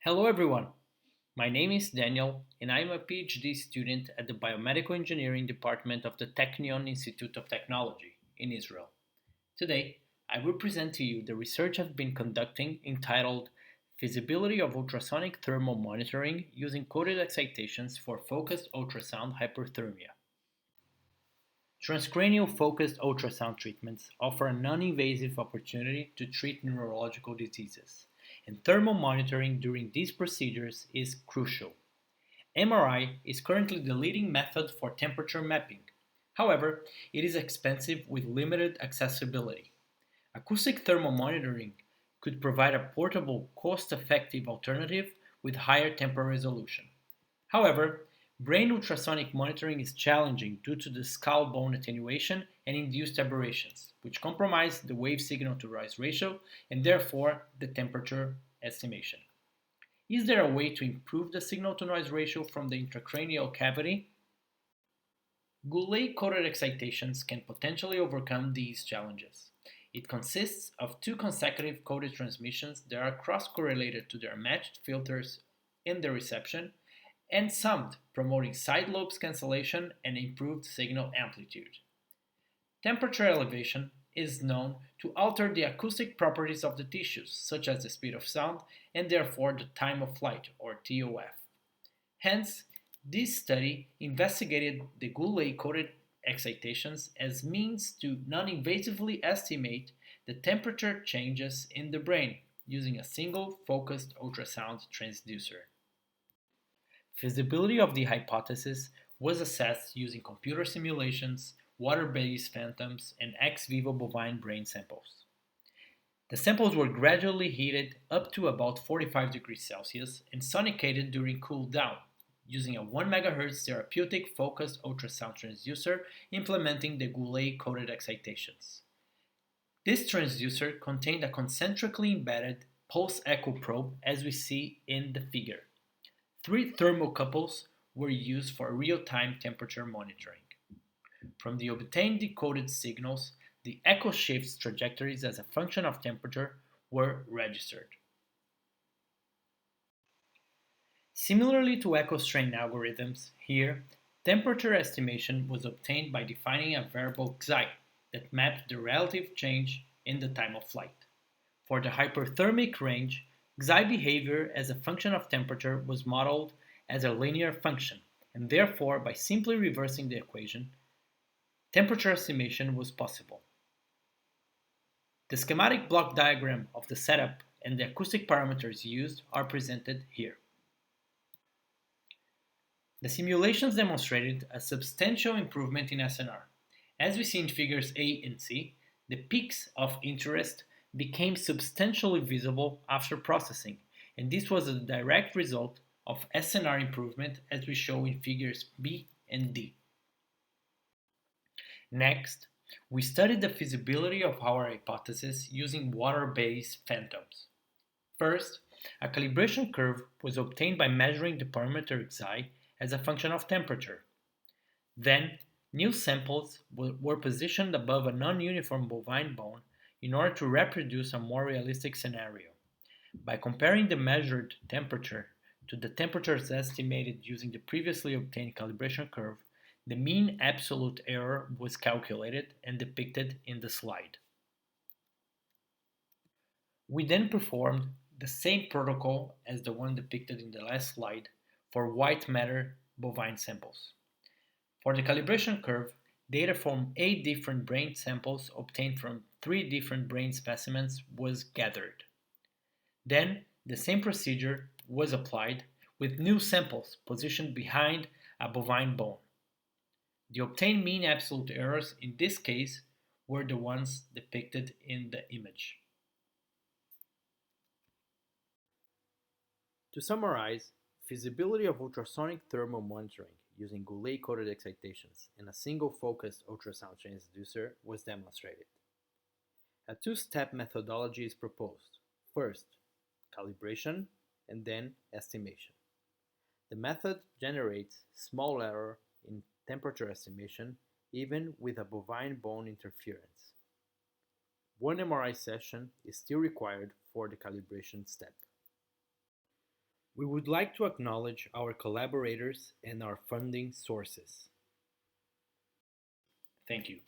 Hello everyone, my name is Daniel and I am a PhD student at the Biomedical Engineering department of the TECHNION Institute of Technology in Israel. Today, I will present to you the research I've been conducting entitled Feasibility of Ultrasonic Thermal Monitoring Using Coded Excitations for Focused Ultrasound Hyperthermia. Transcranial focused ultrasound treatments offer a non-invasive opportunity to treat neurological diseases, and thermal monitoring during these procedures is crucial. MRI is currently the leading method for temperature mapping. However, it is expensive with limited accessibility. Acoustic thermal monitoring could provide a portable, cost-effective alternative with higher temporal resolution. However, brain ultrasonic monitoring is challenging due to the skull bone attenuation and induced aberrations, which compromise the wave signal to noise ratio and therefore the temperature estimation. Is there a way to improve the signal to noise ratio from the intracranial cavity? Golay-Coded Excitations can potentially overcome these challenges. It consists of two consecutive coded transmissions that are cross-correlated to their matched filters in the reception and summed, promoting side lobes cancellation and improved signal amplitude. Temperature elevation is known to alter the acoustic properties of the tissues, such as the speed of sound and therefore the time of flight, or TOF. Hence, this study investigated the Golay-Coded excitations as means to non-invasively estimate the temperature changes in the brain using a single focused ultrasound transducer. Feasibility of the hypothesis was assessed using computer simulations, water-based phantoms, and ex vivo bovine brain samples. The samples were gradually heated up to about 45 degrees Celsius and sonicated during cool down using a 1 MHz therapeutic focused ultrasound transducer implementing the Golay-Coded excitations. This transducer contained a concentrically embedded pulse echo probe as we see in the figure. Three thermocouples were used for real-time temperature monitoring. From the obtained decoded signals, the echo shift's trajectories as a function of temperature were registered. Similarly to echo strain algorithms, here, temperature estimation was obtained by defining a variable xi that mapped the relative change in the time of flight. For the hyperthermic range, xi behavior as a function of temperature was modeled as a linear function, and therefore, by simply reversing the equation, temperature estimation was possible. The schematic block diagram of the setup and the acoustic parameters used are presented here. The simulations demonstrated a substantial improvement in SNR. As we see in figures A and C, the peaks of interest became substantially visible after processing, and this was a direct result of SNR improvement as we show in figures B and D. Next, we studied the feasibility of our hypothesis using water-based phantoms. First, a calibration curve was obtained by measuring the parameter xi as a function of temperature. Then, new samples were positioned above a non-uniform bovine bone in order to reproduce a more realistic scenario. By comparing the measured temperature to the temperatures estimated using the previously obtained calibration curve, the mean absolute error was calculated and depicted in the slide. We then performed the same protocol as the one depicted in the last slide for white matter bovine samples. For the calibration curve, data from 8 different brain samples obtained from 3 different brain specimens was gathered. Then, the same procedure was applied with new samples positioned behind a bovine bone. The obtained mean absolute errors in this case were the ones depicted in the image. To summarize, feasibility of ultrasonic thermal monitoring using Golay-Coded excitations and a single focused ultrasound transducer was demonstrated. A two-step methodology is proposed. First, calibration and then estimation. The method generates small error in temperature estimation even with a bovine bone interference. One MRI session is still required for the calibration step. We would like to acknowledge our collaborators and our funding sources. Thank you.